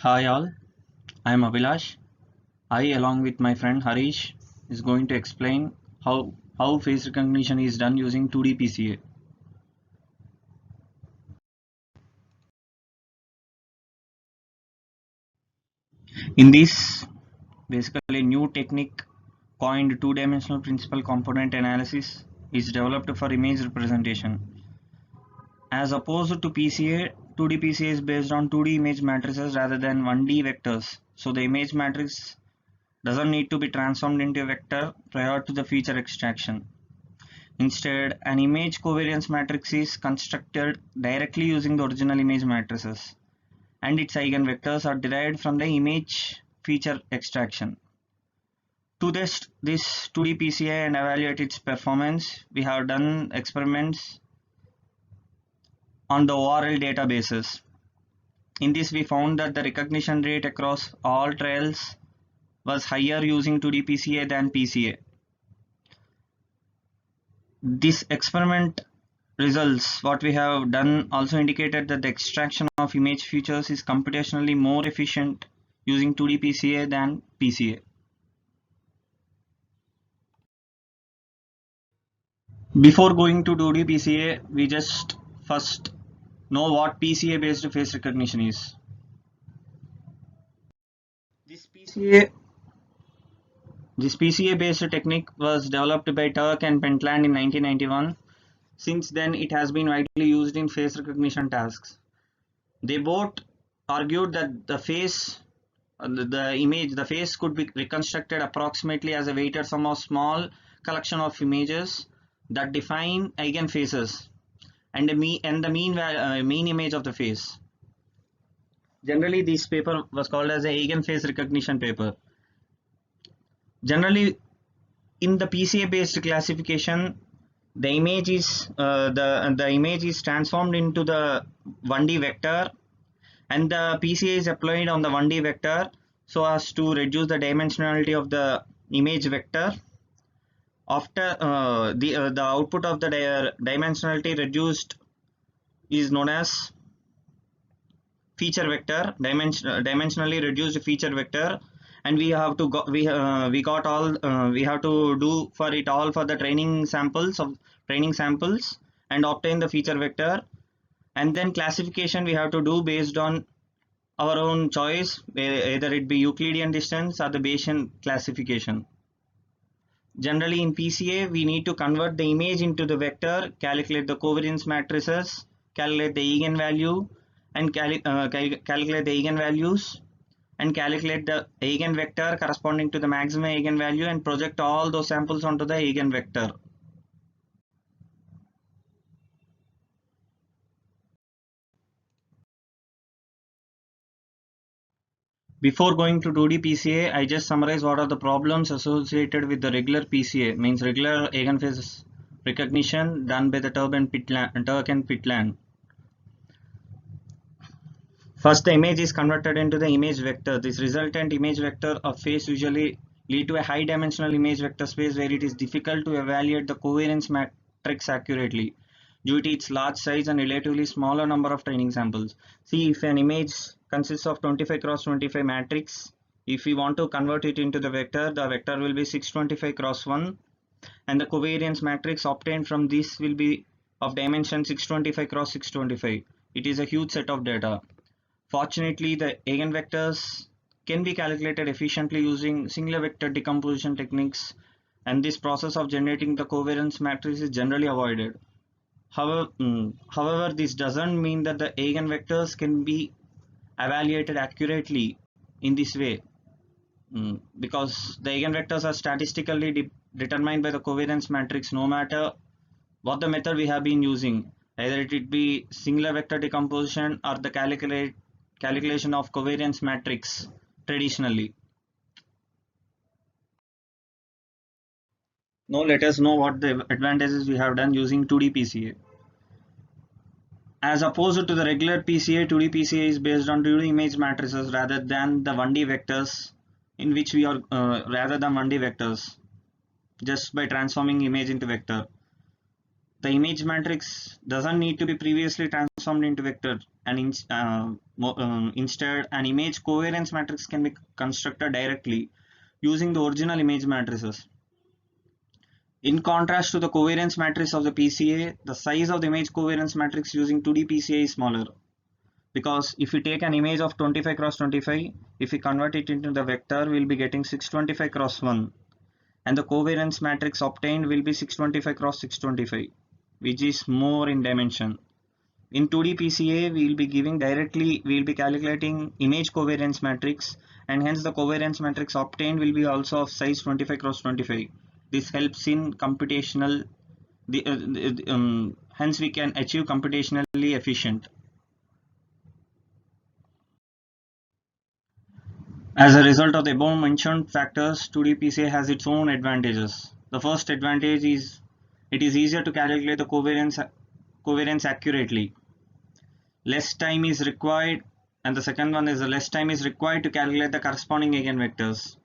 Hi all, I am Abhilash. I along with my friend Harish is going to explain how face recognition is done using 2D PCA. In this basically new technique coined two-dimensional principal component analysis is developed for image representation. As opposed to PCA, 2D PCA is based on 2D image matrices rather than 1D vectors. So the image matrix doesn't need to be transformed into a vector prior to the feature extraction. Instead, an image covariance matrix is constructed directly using the original image matrices, and its eigenvectors are derived from the image feature extraction. To test this 2D PCA and evaluate its performance, we have done experiments on the ORL databases. In this, we found that the recognition rate across all trials was higher using 2D PCA than PCA. This experiment results, what we have done, also indicated that the extraction of image features is computationally more efficient using 2D PCA than PCA. Before going to 2D PCA, we just first know what PCA based face recognition is. This PCA this PCA based technique was developed by Turk and Pentland in 1991. Since then, it has been widely used in face recognition tasks. They both argued that the face could be reconstructed approximately as a weighted sum of small collection of images that define eigenfaces and the mean image of the face. Generally, this paper was called as a eigenface recognition paper. Generally, in the PCA based classification, the image is transformed into the 1D vector, and the PCA is applied on the 1D vector so as to reduce the dimensionality of the image vector. After the output of the dimensionality reduced is known as feature vector, dimensionally reduced feature vector, and we have to go, we got all we have to do for it all for the training samples and obtain the feature vector, and then classification we have to do based on our own choice, either it be Euclidean distance or the Bayesian classification. Generally in PCA, we need to convert the image into the vector, calculate the covariance matrices, calculate the eigenvalue, and calculate the eigenvalues, and calculate the eigenvector corresponding to the maximum eigenvalue, and project all those samples onto the eigenvector. Before going to 2D PCA, I just summarize what are the problems associated with the regular PCA, means regular eigenface recognition done by the Turk and Pentland. First, the image is converted into the image vector. This resultant image vector of face usually lead to a high dimensional image vector space where it is difficult to evaluate the covariance matrix accurately due to its large size and relatively smaller number of training samples. See, if an image consists of 25 cross 25 matrix, if we want to convert it into the vector will be 625 cross 1, and the covariance matrix obtained from this will be of dimension 625 cross 625. It is a huge set of data. Fortunately, the eigenvectors can be calculated efficiently using singular vector decomposition techniques, and this process of generating the covariance matrix is generally avoided. However, this doesn't mean that the eigenvectors can be evaluated accurately in this way, because the eigenvectors are statistically determined by the covariance matrix no matter what the method we have been using, either it be singular vector decomposition or the calculation of covariance matrix traditionally. Now let us know what the advantages we have done using 2D PCA. As opposed to the regular PCA, 2D PCA is based on 2D image matrices rather than the 1D vectors, in which we are rather than 1D vectors, just by transforming image into vector. The image matrix doesn't need to be previously transformed into vector, and Instead, an image covariance matrix can be constructed directly using the original image matrices. In contrast to the covariance matrix of the PCA, the size of the image covariance matrix using 2D PCA is smaller. Because if we take an image of 25 cross 25, if we convert it into the vector, we'll be getting 625 cross 1. And the covariance matrix obtained will be 625 cross 625, which is more in dimension. In 2D PCA, we will be calculating image covariance matrix, and hence the covariance matrix obtained will be also of size 25 cross 25. This helps in computational, hence we can achieve computationally efficient. As a result of the above mentioned factors, 2D PCA has its own advantages. The first advantage is it is easier to calculate the covariance accurately. Less time is required, and the second one is the less time is required to calculate the corresponding eigenvectors.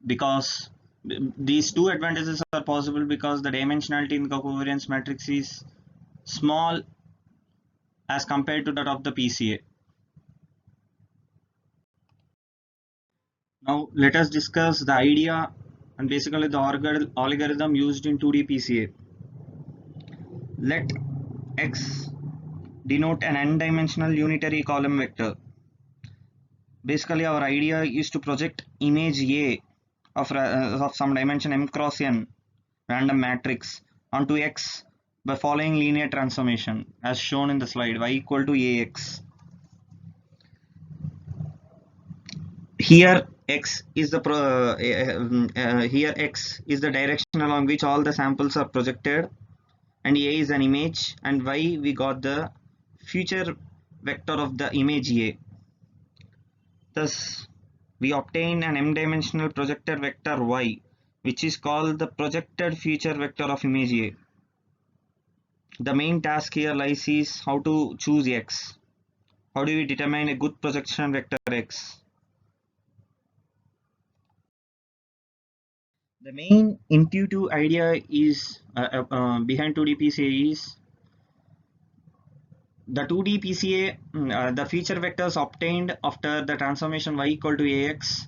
Because these two advantages are possible because the dimensionality in the covariance matrix is small as compared to that of the PCA. Now let us discuss the idea and basically the algorithm used in 2D PCA. Let X denote an n-dimensional unitary column vector. Basically our idea is to project image A of some dimension m cross n random matrix onto X by following linear transformation as shown in the slide, y equal to Ax. Here X is the direction along which all the samples are projected, and A is an image, and Y we got the future vector of the image A. Thus we obtain an m-dimensional projected vector Y, which is called the projected future vector of image A. The main task here lies is how to choose X. How do we determine a good projection vector X? The main intuitive idea is behind 2D PCA is the 2D PCA, the feature vectors obtained after the transformation y equal to Ax,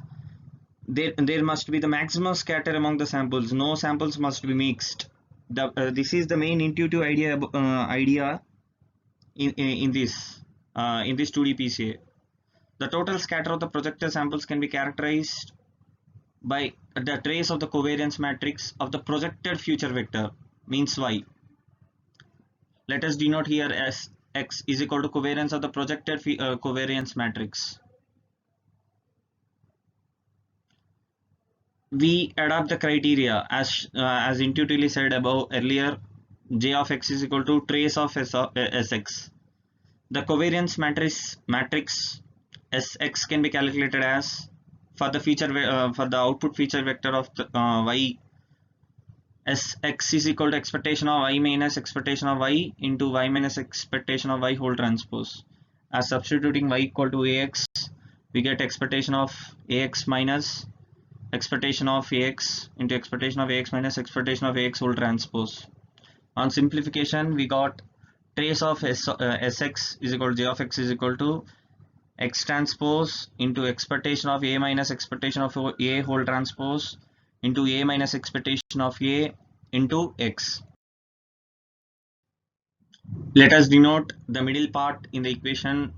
there must be the maximum scatter among the samples. No samples must be mixed. This is the main intuitive idea in this 2D PCA. The total scatter of the projected samples can be characterized by the trace of the covariance matrix of the projected future vector, means y. Let us denote here as X is equal to covariance of the projected covariance matrix. We adopt the criteria as intuitively said above earlier. J of X is equal to trace of Sx. The covariance matrix Sx can be calculated as for the output feature vector of the y, Sx is equal to expectation of y minus expectation of y into y minus expectation of y whole transpose. As substituting y equal to Ax, we get expectation of Ax minus expectation of Ax into expectation of Ax minus expectation of Ax whole transpose. On simplification, we got trace of Sx is equal to J of X is equal to X transpose into expectation of A minus expectation of A whole transpose into A minus expectation of A into X. Let us denote the middle part in the equation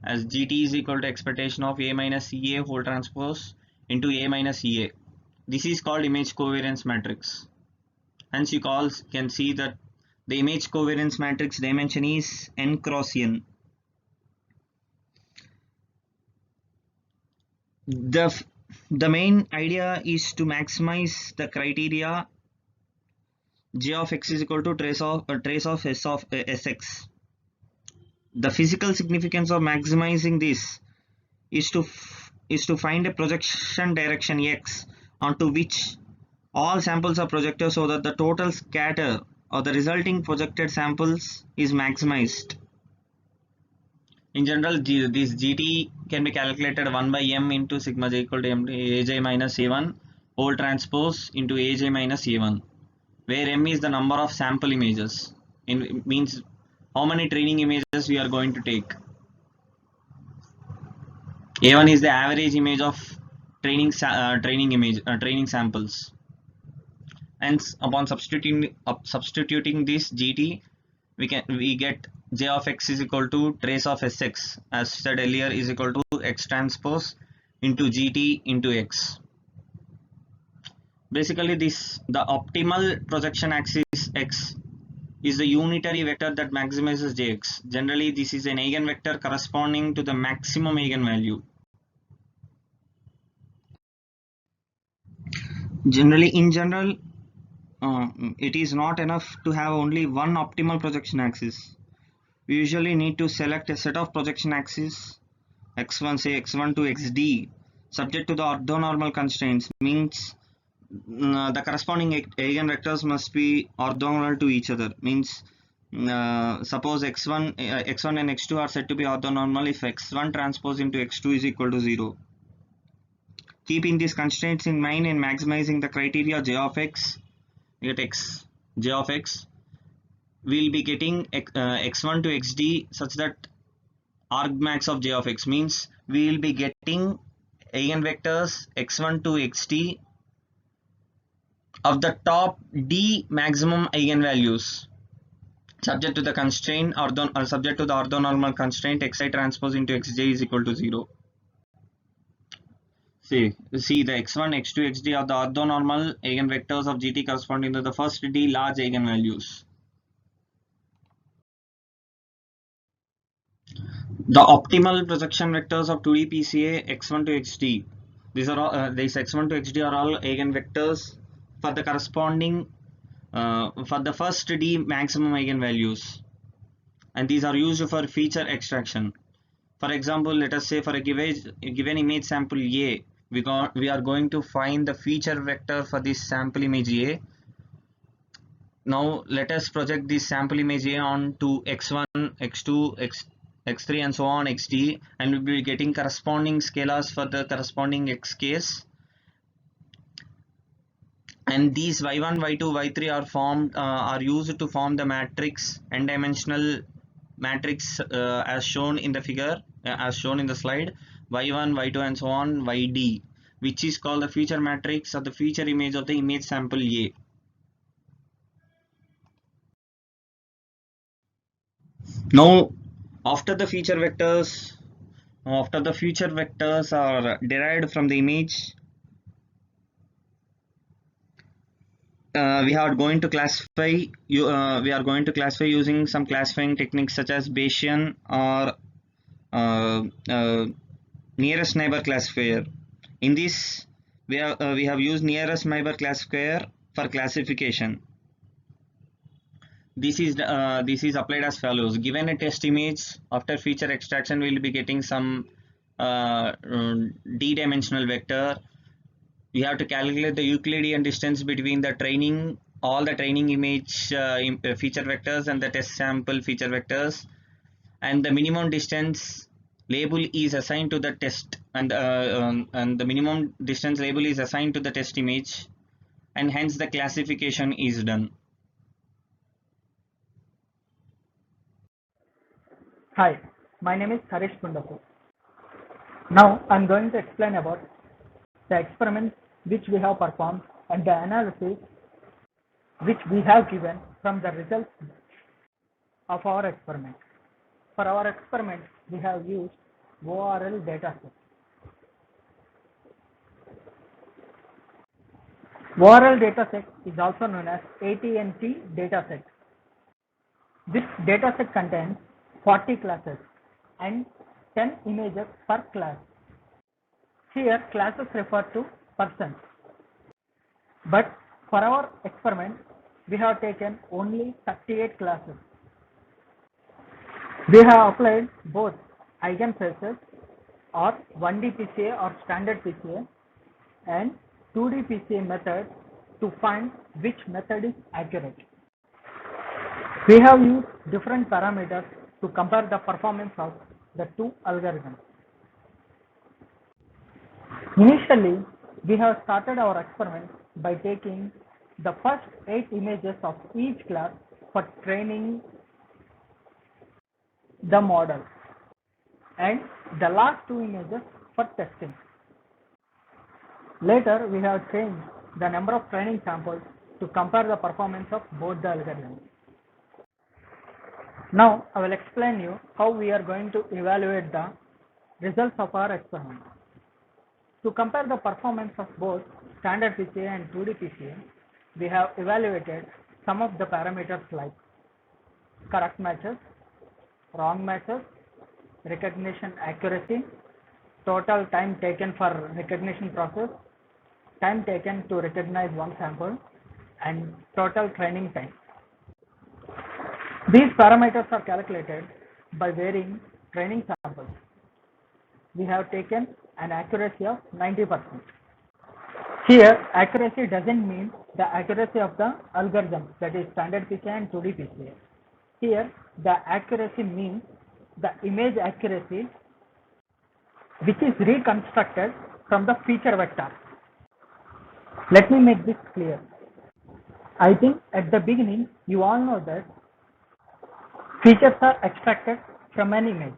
as GT is equal to expectation of A minus EA whole transpose into A minus EA. This is called image covariance matrix. Hence you can see that the image covariance matrix dimension is n cross n. The main idea is to maximize the criteria J of X is equal to trace of S of Sx. The physical significance of maximizing this is to find a projection direction X onto which all samples are projected so that the total scatter or the resulting projected samples is maximized. In general, this GT can be calculated 1 by m into sigma j equal to m aj minus a1 whole transpose into aj minus a1, where m is the number of sample images. Means how many training images we are going to take. A1 is the average image of training samples. And upon substituting this GT, we get J of x is equal to trace of Sx, as said earlier, is equal to x transpose into GT into x. Basically, the optimal projection axis x is the unitary vector that maximizes Jx. Generally, this is an eigenvector corresponding to the maximum eigenvalue. In general, it is not enough to have only one optimal projection axis. We usually need to select a set of projection axes x1, say x1 to xd, subject to the orthonormal constraints. Means the corresponding eigenvectors must be orthogonal to each other. Means suppose x1 and x2 are said to be orthonormal if x1 transpose into x2 is equal to 0. Keeping these constraints in mind and maximizing the criteria j of x, we get j of x, we'll be getting x1 to xd such that argmax of j of x, means we will be getting eigenvectors x1 to xt of the top d maximum eigenvalues, subject to the constraint or subject to the orthonormal constraint xi transpose into xj is equal to 0. See the x1, x2, xd are the orthonormal eigenvectors of GT corresponding to the first d large eigenvalues. The optimal projection vectors of 2D PCA x1 to xd. These x1 to xd are all eigenvectors for the corresponding for the first d maximum eigenvalues, and these are used for feature extraction. For example, let us say for a given image sample A, we are going to find the feature vector for this sample image A. Now let us project this sample image A on to x1, x2, x3 and so on xd, and we will be getting corresponding scalars for the corresponding x case. And these y1, y2, y3 are used to form the matrix, n-dimensional matrix as shown in the figure, as shown in the slide, y1, y2 and so on yd, which is called the feature matrix or the feature image of the image sample A. Now after the feature vectors are derived from the image, we are going to classify using some classifying techniques such as Bayesian or nearest neighbor classifier. In this, we have used nearest neighbor classifier for classification. This is applied as follows. Given a test image, after feature extraction we will be getting some d-dimensional vector. We have to calculate the Euclidean distance between the all the training image feature vectors and the test sample feature vectors, and the minimum distance label is assigned to the test, and the minimum distance label is assigned to the test image, and hence the classification is done. Hi, my name is Harish Kundapu. Now I am going to explain about the experiments which we have performed and the analysis which we have given from the results of our experiment. For our experiment, we have used ORL dataset. ORL dataset is also known as AT&T dataset. This dataset contains 40 classes and 10 images per class. Here classes refer to persons. But for our experiment, we have taken only 38 classes. We have applied both eigenfaces or 1D PCA or standard PCA and 2D PCA method to find which method is accurate. We have used different parameters to compare the performance of the two algorithms. Initially, we have started our experiment by taking the first 8 images of each class for training the model, and the last 2 images for testing. Later, we have changed the number of training samples to compare the performance of both the algorithms. Now, I will explain you how we are going to evaluate the results of our experiment. To compare the performance of both standard PCA and 2D PCA, we have evaluated some of the parameters like correct matches, wrong matches, recognition accuracy, total time taken for recognition process, time taken to recognize one sample, and total training time. These parameters are calculated by varying training samples. We have taken an accuracy of 90%. Here, accuracy doesn't mean the accuracy of the algorithm, that is standard PCA and 2D PCA. Here, the accuracy means the image accuracy which is reconstructed from the feature vector. Let me make this clear. I think at the beginning you all know that features are extracted from an image.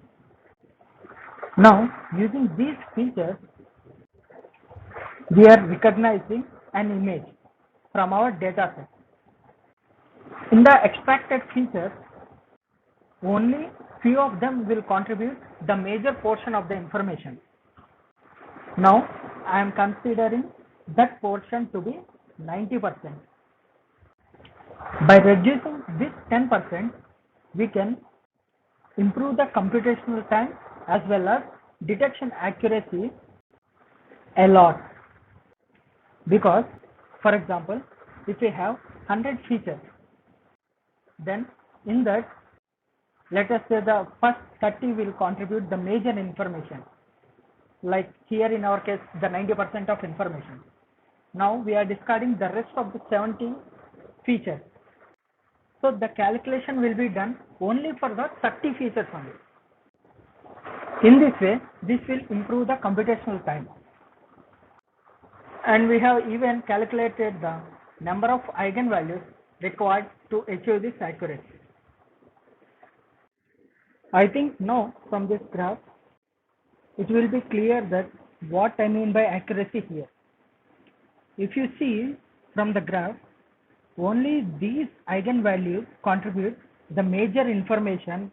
Now, using these features, we are recognizing an image from our data set. In the extracted features, only few of them will contribute the major portion of the information. Now, I am considering that portion to be 90%. By reducing this 10%, we can improve the computational time as well as detection accuracy a lot. Because, for example, if we have 100 features, then in that, let us say the first 30 will contribute the major information. Like here in our case, the 90% of information. Now we are discarding the rest of the 70 features. So the calculation will be done only for the 30 features only. In this way, this will improve the computational time. And we have even calculated the number of eigenvalues required to achieve this accuracy. I think now from this graph, it will be clear that what I mean by accuracy here. If you see from the graph, only these eigenvalues contribute the major information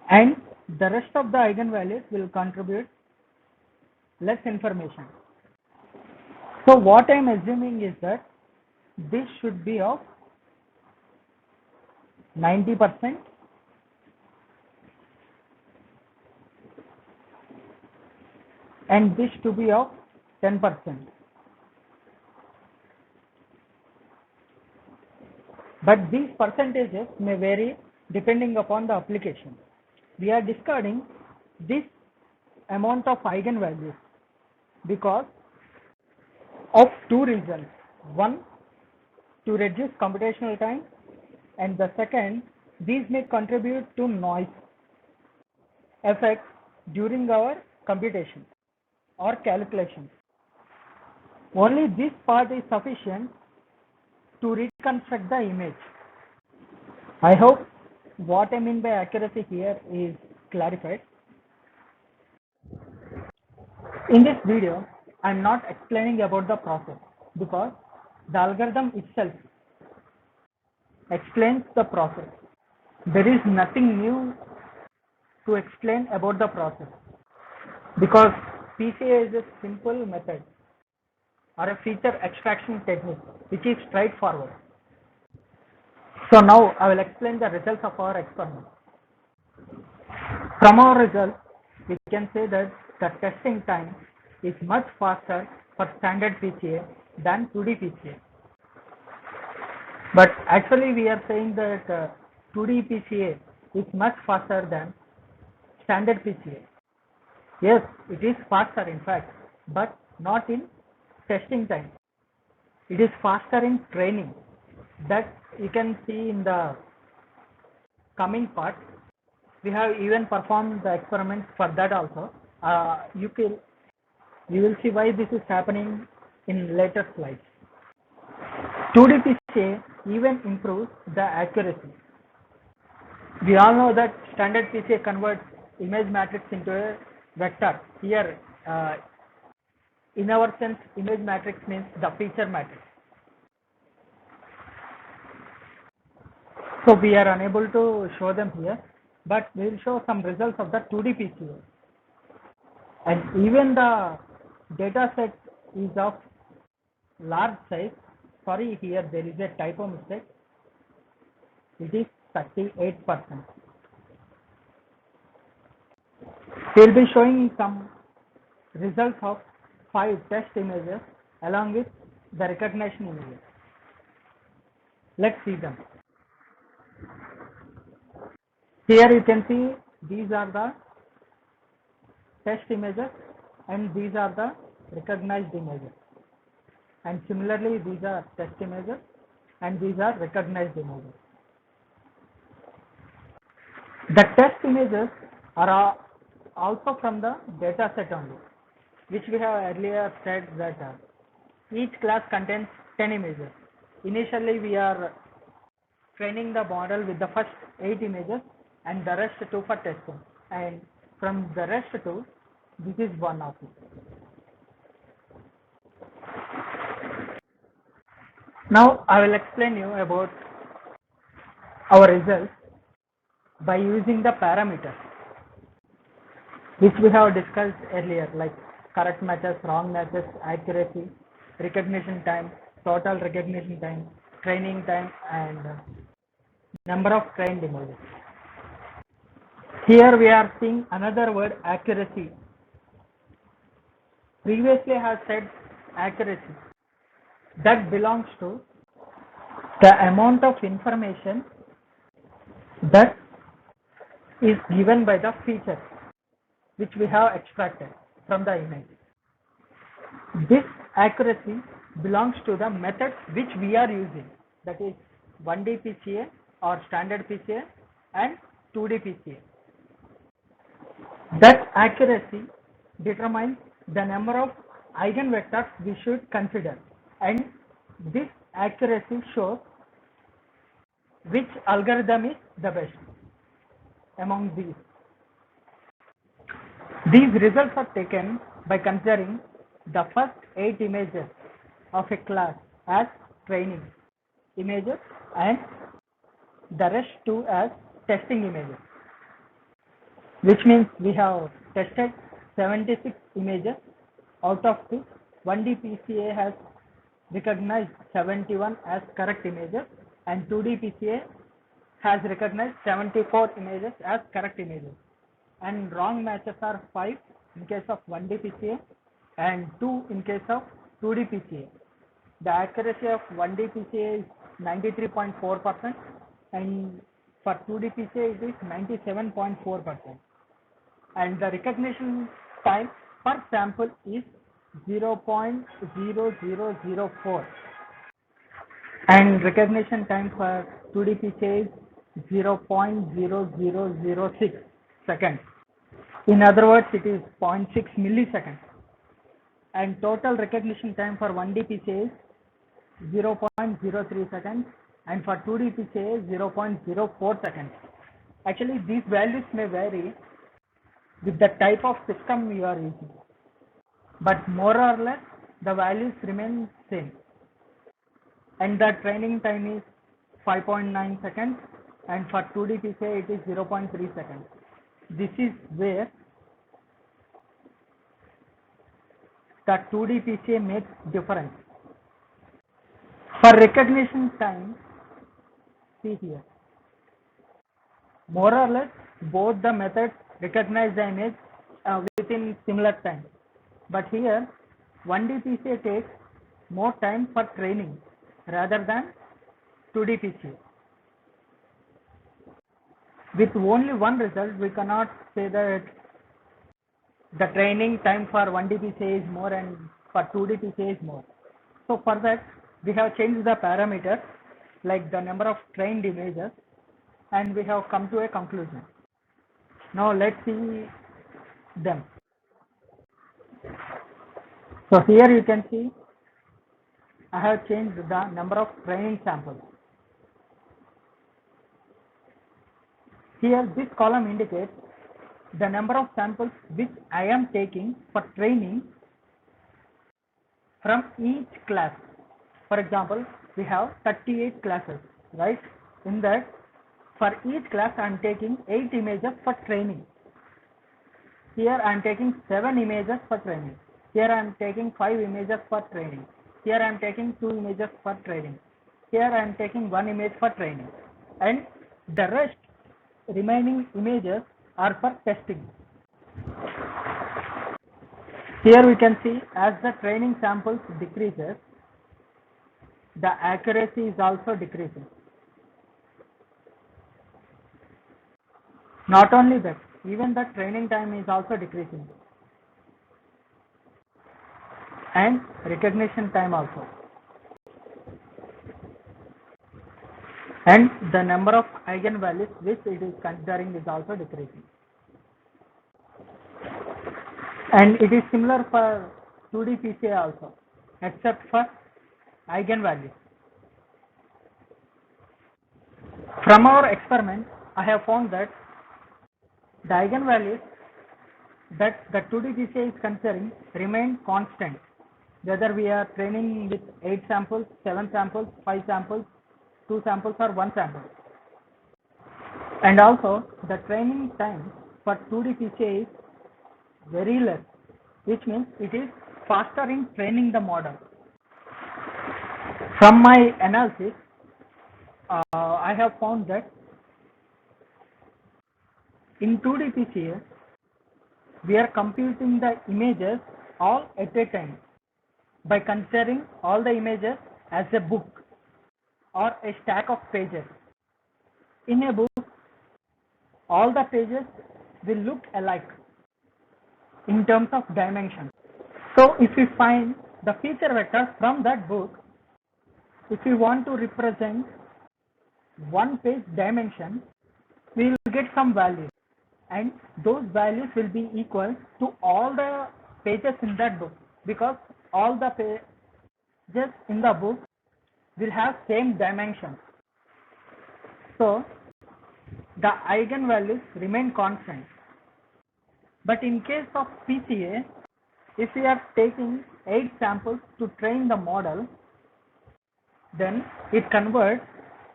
and the rest of the eigenvalues will contribute less information. So what I am assuming is that this should be of 90% and this to be of 10%. But these percentages may vary depending upon the application. We are discarding this amount of eigenvalues because of two reasons. One, to reduce computational time, and the second, these may contribute to noise effects during our computation or calculation. Only this part is sufficient to reconstruct the image. I hope what I mean by accuracy here is clarified. In this video, I am not explaining about the process because the algorithm itself explains the process. There is nothing new to explain about the process because PCA is a simple method or a feature extraction technique which is straightforward. So now I will explain the results of our experiment. From our results, we can say that the testing time is much faster for standard PCA than 2D PCA. But actually we are saying that 2D PCA is much faster than standard PCA. Yes, it is faster in fact, but not in testing time. It is faster in training. That you can see in the coming part. We have even performed the experiment for that also. You will see why this is happening in later slides. 2D PCA even improves the accuracy. We all know that standard PCA converts image matrix into a vector here, in our sense, image matrix means the feature matrix. So we are unable to show them here, but we will show some results of the 2D PCA. And even the data set is of large size. Sorry, here there is a typo mistake. It is 38%. We will be showing some results of 5 test images along with the recognition images. Let's see them. Here you can see these are the test images and these are the recognized images. And similarly, these are test images and these are recognized images. The test images are also from the data set only, which we have earlier said that each class contains 10 images. Initially, we are training the model with the first 8 images and the rest 2 for testing. And from the rest 2, this is one of it. Now I will explain you about our results by using the parameters which we have discussed earlier, like correct matches, wrong matches, accuracy, recognition time, total recognition time, training time, and number of trained images. Here we are seeing another word, accuracy. Previously I have said accuracy. That belongs to the amount of information that is given by the feature which we have extracted from the image. This accuracy belongs to the methods which we are using, that is 1D PCA or standard PCA and 2D PCA. That accuracy determines the number of eigenvectors we should consider, and this accuracy shows which algorithm is the best among these. These results are taken by considering the first 8 images of a class as training images and the rest 2 as testing images, which means we have tested 76 images, out of which 1D PCA has recognized 71 as correct images and 2D PCA has recognized 74 images as correct images, and wrong matches are 5 in case of 1D PCA and 2 in case of 2D PCA. The accuracy of 1D PCA is 93.4% and for 2D PCA it is 97.4%, and the recognition time per sample is 0.0004 and recognition time for 2D PCA is 0.0006 seconds. In other words, it is 0.6 milliseconds. And total recognition time for 1D PCA is 0.03 seconds and for 2D PCA is 0.04 seconds. Actually, these values may vary with the type of system you are using, but more or less the values remain same. And the training time is 5.9 seconds and for 2D PCA it is 0.3 seconds. This is where the 2D PCA makes difference. For recognition time, see here, more or less both the methods recognize the image within similar time, but here 1D PCA takes more time for training rather than 2D PCA. With only one result, we cannot say that the training time for 1D PCA is more and for 2D PCA is more. So for that, we have changed the parameters like the number of trained images, and we have come to a conclusion. Now let's see them. So here you can see I have changed the number of training samples. Here this column indicates the number of samples which I am taking for training from each class. For example, we have 38 classes, right? In that, for each class I am taking 8 images for training. Here I am taking 7 images for training. Here I am taking 5 images for training. Here I am taking 2 images for training. Here I am taking 1 image for training. And the rest remaining images are for testing. Here we can see as the training samples decreases, the accuracy is also decreasing. Not only that, even the training time is also decreasing, and recognition time also, and the number of eigenvalues which it is considering is also decreasing. And it is similar for 2D PCA also, except for eigenvalues. From our experiment, I have found that the eigenvalues that the 2D PCA is considering remain constant, whether we are training with 8 samples, 7 samples, 5 samples, 2 samples or 1 sample. And also the training time for 2D PCA is very less, which means it is faster in training the model. From my analysis, I have found that in 2D PCA, we are computing the images all at a time by considering all the images as a book or a stack of pages. In a book, all the pages will look alike in terms of dimension. So if we find the feature vectors from that book, if we want to represent one page dimension, we will get some values, and those values will be equal to all the pages in that book, because all the pages in the book will have same dimensions. So the eigenvalues remain constant. But in case of PCA, if we are taking 8 samples to train the model, then it converts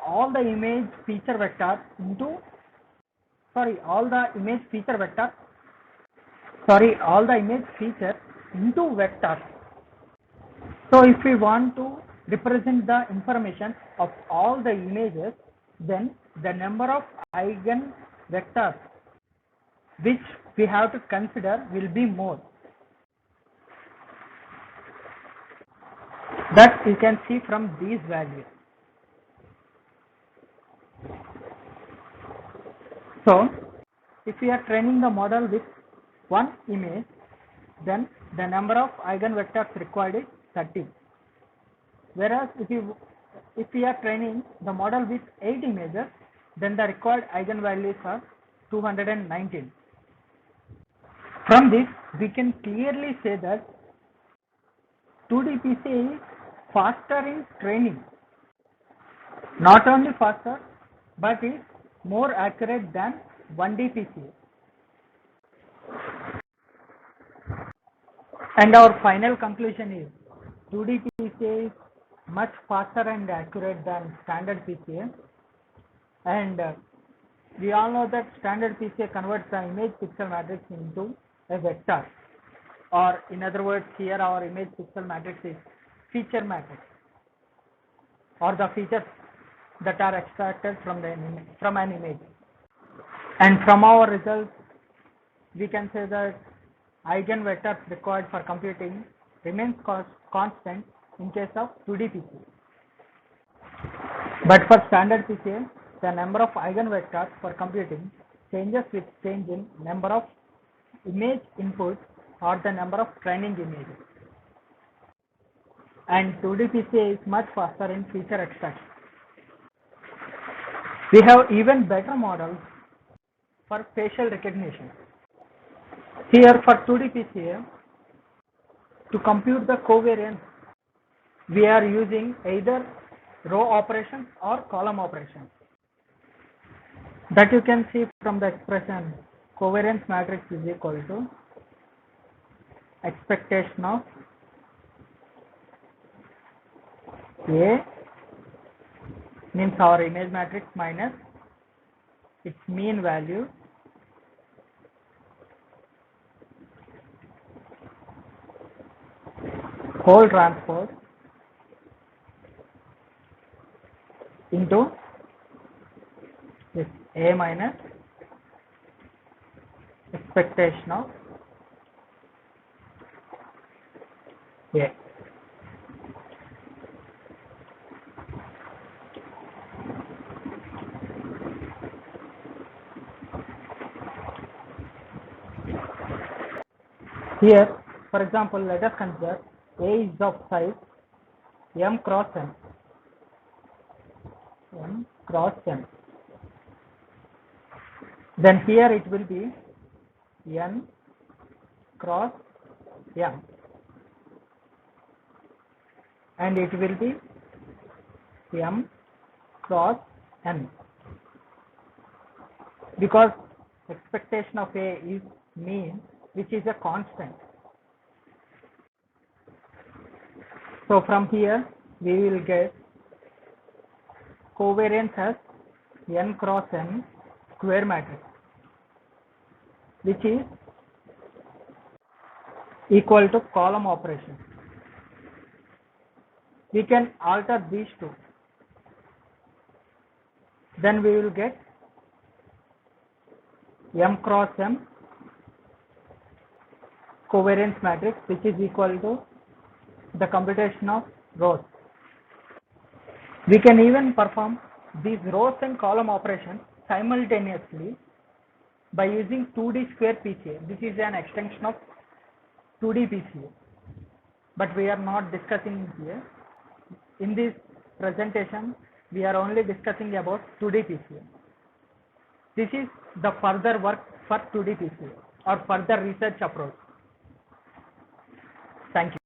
all the image feature vectors into all the image features into vectors. So if we want to represent the information of all the images, then the number of eigen vectors which we have to consider will be more. That you can see from these values. So if we are training the model with one image, then the number of eigenvectors required is 30. Whereas if we are training the model with 8 images, then the required eigenvalues are 219. From this, we can clearly say that 2D PCA is faster in training. Not only faster, but is more accurate than 1D PCA. And our final conclusion is 2D PCA is much faster and accurate than standard PCA. And we all know that standard PCA converts the image pixel matrix into a vector, or in other words, here our image pixel matrix is feature matrix, or the features that are extracted from an image. And from our results, we can say that eigenvectors required for computing remains constant in case of 2D PCA. But for standard PCA, the number of eigenvectors for computing changes with change in number of image inputs or the number of training images. And 2D PCA is much faster in feature extraction. We have even better models for facial recognition. Here for 2D PCA, to compute the covariance, we are using either row operations or column operations. That you can see from the expression covariance matrix is equal to expectation of A means our image matrix minus its mean value whole transpose into this A minus expectation of A. Here, for example, let us consider A is of size m cross n. M cross n. Then here it will be n cross m, and it will be m cross n, because expectation of A is mean, which is a constant. So from here we will get covariance as n cross n square matrix, which is equal to column operation. We can alter these two. Then we will get m cross m covariance matrix, which is equal to the computation of rows. We can even perform these rows and column operations simultaneously by using 2D square PCA. This is an extension of 2D PCA, but we are not discussing here. In this presentation, we are only discussing about 2D PCA. This is the further work for 2D PCA or further research approach. Thank you.